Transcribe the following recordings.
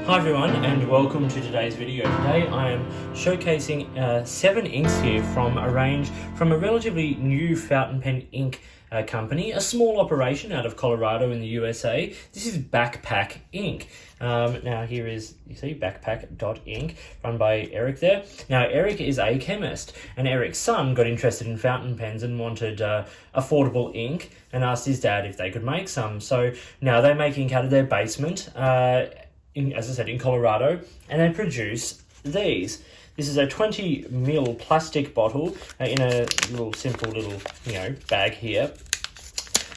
Hi everyone and welcome to today's video. Today I am showcasing 7 inks here from a range from a relatively new fountain pen ink company, a small operation out of Colorado in the USA. This is Backpack.ink. Now here is, you see, Backpack.ink, run by Eric there. Now Eric is a chemist, and Eric's son got interested in fountain pens and wanted affordable ink and asked his dad if they could make some. So now they make ink out of their basement, as I said, in Colorado, and they produce these. This is a 20ml plastic bottle in a simple little bag here,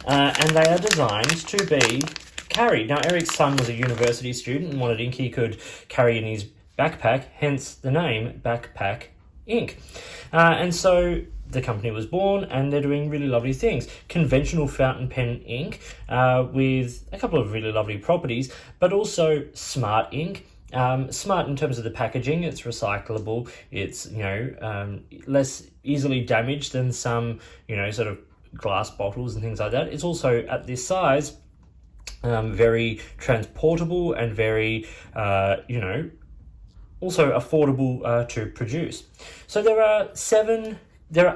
and they are designed to be carried. Now Eric's son was a university student and wanted ink he could carry in his backpack, hence the name Backpack.ink. And so the company was born, and they're doing really lovely things. Conventional fountain pen ink with a couple of really lovely properties, but also smart ink. Smart in terms of the packaging, it's recyclable, it's less easily damaged than some sort of glass bottles and things like that. It's also at this size very transportable and very also affordable to produce. So there are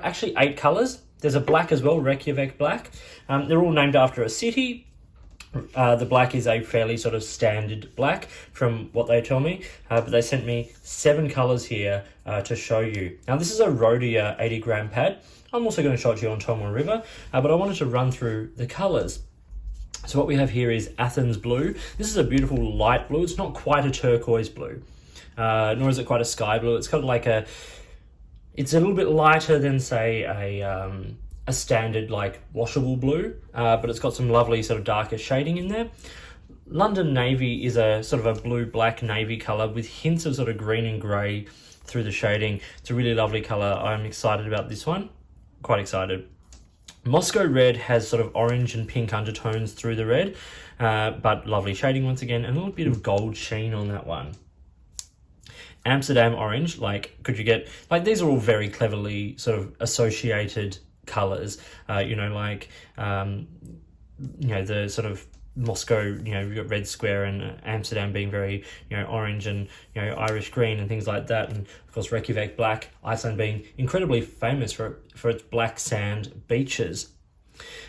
actually 8 colors. There's a black as well, Reykjavik Black. They're all named after a city. The black is a fairly sort of standard black from what they tell me, but they sent me 7 colors here to show you. Now this is a Rhodia 80-gram pad. I'm also going to show it to you on Tomoe River, but I wanted to run through the colors. So what we have here is Athens Blue. This is a beautiful light blue. It's not quite a turquoise blue, nor is it quite a sky blue. It's kind of it's a little bit lighter than, say, a standard washable blue, but it's got some lovely sort of darker shading in there. London Navy is a sort of a blue-black navy color with hints of sort of green and gray through the shading. It's a really lovely color. I'm excited about this one, quite excited. Moscow Red has sort of orange and pink undertones through the red, but lovely shading once again, and a little bit of gold sheen on that one. Amsterdam Orange, could you get, these are all very cleverly sort of associated colors, the sort of Moscow, you've got red square, and Amsterdam being very, orange and, Irish green and things like that. And of course, Reykjavik Black, Iceland being incredibly famous for its black sand beaches.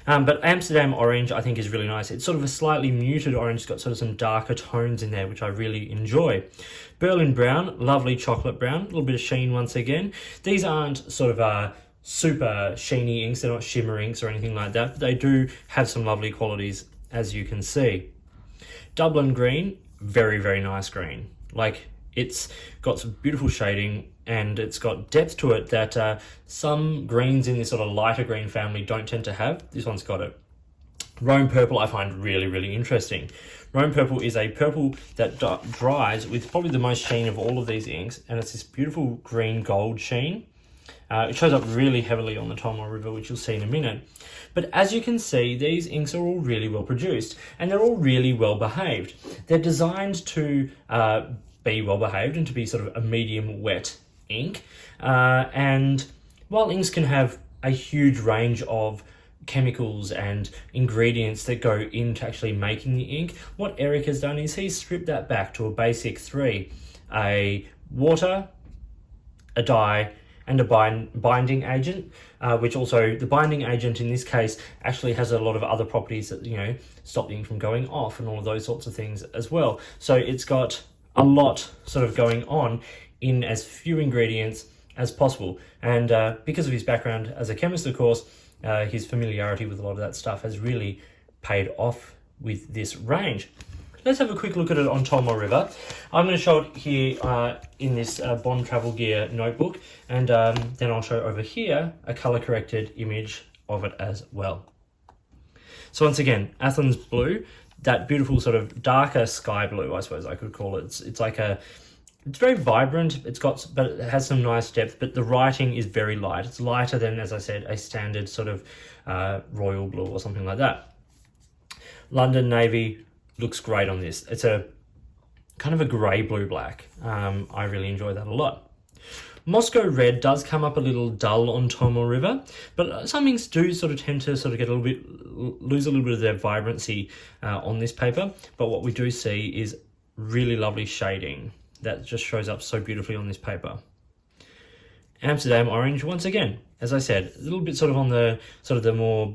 But Amsterdam Orange, I think, is really nice. It's sort of a slightly muted orange. It's got sort of some darker tones in there, which I really enjoy. Berlin Brown, lovely chocolate brown, a little bit of sheen once again. These aren't sort of super sheeny inks. They're not shimmer inks or anything like that. They do have some lovely qualities, as you can see. Dublin Green, very, very nice green. It's got some beautiful shading, and it's got depth to it that some greens in this sort of lighter green family don't tend to have. This one's got it. Rome Purple I find really, really interesting. Rome Purple is a purple that dries with probably the most sheen of all of these inks, and it's this beautiful green gold sheen. It shows up really heavily on the Tomoe River, which you'll see in a minute. But as you can see, these inks are all really well produced, and they're all really well behaved. They're designed to be well behaved and to be sort of a medium wet ink. And while inks can have a huge range of chemicals and ingredients that go into actually making the ink, what Eric has done is he's stripped that back to a basic 3: a water, a dye, and a binding agent, which also, the binding agent in this case actually has a lot of other properties that, stop the ink from going off and all of those sorts of things as well. So it's got a lot sort of going on in as few ingredients as possible. And because of his background as a chemist, of course, his familiarity with a lot of that stuff has really paid off with this range. Let's have a quick look at it on Tomoe River. I'm going to show it here in this Bond Travel Gear notebook, and then I'll show over here a color-corrected image of it as well. So once again, Athens Blue, that beautiful sort of darker sky blue, I suppose I could call it. It's very vibrant. But it has some nice depth. But the writing is very light. It's lighter than, as I said, a standard sort of royal blue or something like that. London Navy looks great on this. It's a kind of a grey blue black. I really enjoy that a lot. Moscow Red does come up a little dull on Tomoe River, but some inks do sort of tend to sort of lose a little bit of their vibrancy on this paper. But what we do see is really lovely shading that just shows up so beautifully on this paper. Amsterdam Orange, once again, as I said, a little bit sort of on the more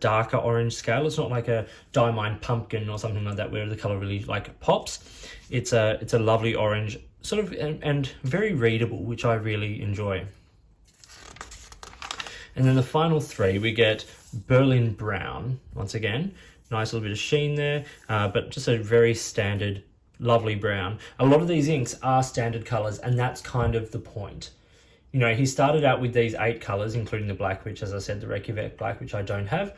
darker orange scale. It's not like a Diamond Pumpkin or something like that where the color really like pops. It's a lovely orange, sort of, and very readable, which I really enjoy. And then the final three, we get Berlin Brown, once again. Nice little bit of sheen there, but just a very standard, lovely brown. A lot of these inks are standard colors, and that's kind of the point. You know, he started out with these 8 colors, including the black, which, as I said, the Reykjavik Black, which I don't have.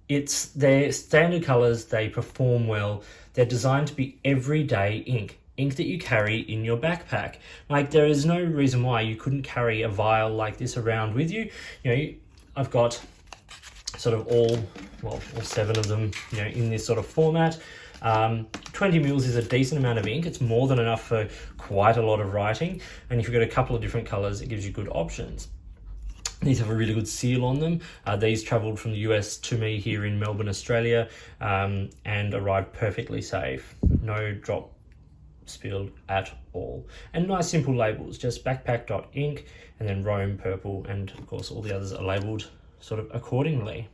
They're standard colors, they perform well. They're designed to be everyday ink that you carry in your backpack. Like, there is no reason why you couldn't carry a vial like this around with you. You know, I've got sort of all 7 of them, you know, in this sort of format. 20 mils is a decent amount of ink. It's more than enough for quite a lot of writing. And if you've got a couple of different colors, it gives you good options. These have a really good seal on them. These traveled from the US to me here in Melbourne, Australia, and arrived perfectly safe. No drop spilled at all. And nice simple labels, just Backpack.ink and then Rome purple, and of course all the others are labeled sort of accordingly.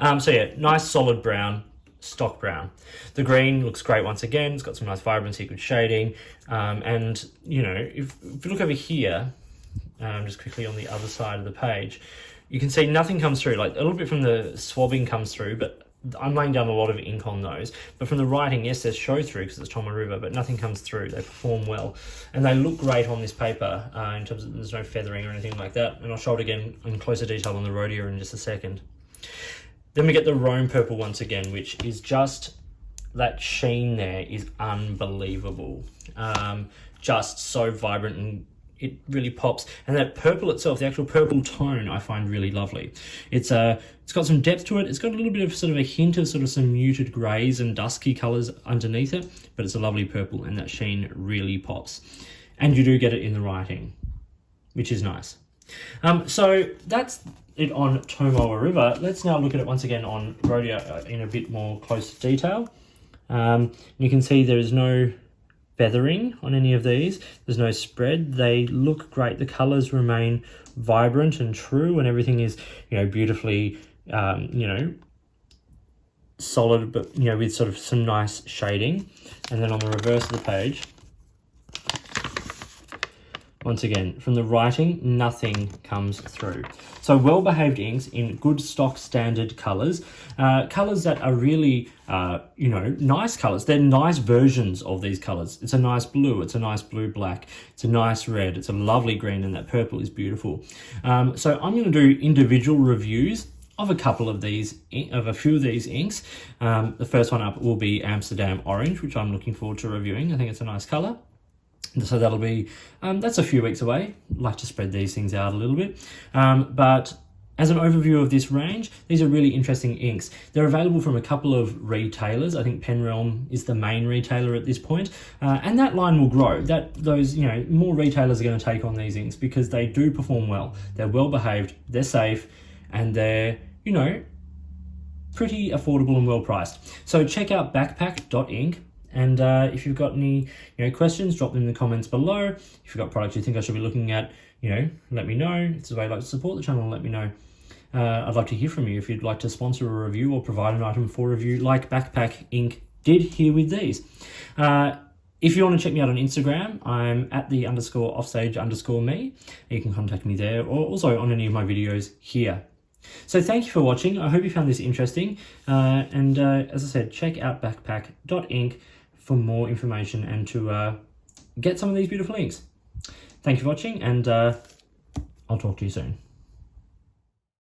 So yeah, nice solid brown, stock brown. The green looks great once again. It's got some nice vibrancy, good shading, and you know, if you look over here, just quickly on the other side of the page, you can see nothing comes through. Like, a little bit from the swabbing comes through, but I'm laying down a lot of ink on those. But from the writing, yes, there's show through because it's Tomo River, but nothing comes through. They perform well, and they look great on this paper in terms of there's no feathering or anything like that. And I'll show it again in closer detail on the Rhodia in just a second. Then we get the Rome purple once again, which is just, that sheen there is unbelievable. Just so vibrant, and it really pops. And that purple itself, the actual purple tone, I find really lovely. It's got some depth to it. It's got a little bit of sort of a hint of sort of some muted greys and dusky colors underneath it, but it's a lovely purple, and that sheen really pops. And you do get it in the writing, which is nice. So that's it on Tomo River. Let's now look at it once again on Rhodia in a bit more close detail. You can see there is no feathering on any of these. There's no spread. They look great. The colors remain vibrant and true, and everything is, you know, beautifully, you know, solid, but, you know, with sort of some nice shading. And then on the reverse of the page, once again, from the writing, nothing comes through. So well-behaved inks in good stock standard colours. Colours that are really, you know, nice colours. They're nice versions of these colours. It's a nice blue, it's a nice blue-black, it's a nice red, it's a lovely green, and that purple is beautiful. So I'm going to do individual reviews of a couple of these, of a few of these inks. The first one up will be Amsterdam Orange, which I'm looking forward to reviewing. I think it's a nice colour. So that'll be, that's a few weeks away. Like to spread these things out a little bit. But as an overview of this range, these are really interesting inks. They're available from a couple of retailers. I think Penrealm is the main retailer at this point. And that line will grow. Those, you know, more retailers are going to take on these inks because they do perform well. They're well behaved, they're safe, and they're, you know, pretty affordable and well priced. So check out Backpack.ink. And if you've got any, you know, questions, drop them in the comments below. If you've got products you think I should be looking at, you know, let me know. If it's a way you'd like to support the channel, let me know. I'd love to hear from you if you'd like to sponsor a review or provide an item for review like Backpack.ink did here with these. If you want to check me out on Instagram, I'm at the _offstage_me. You can contact me there, or also on any of my videos here. So thank you for watching. I hope you found this interesting. And as I said, check out Backpack.ink for more information and to get some of these beautiful inks. Thank you for watching, and I'll talk to you soon.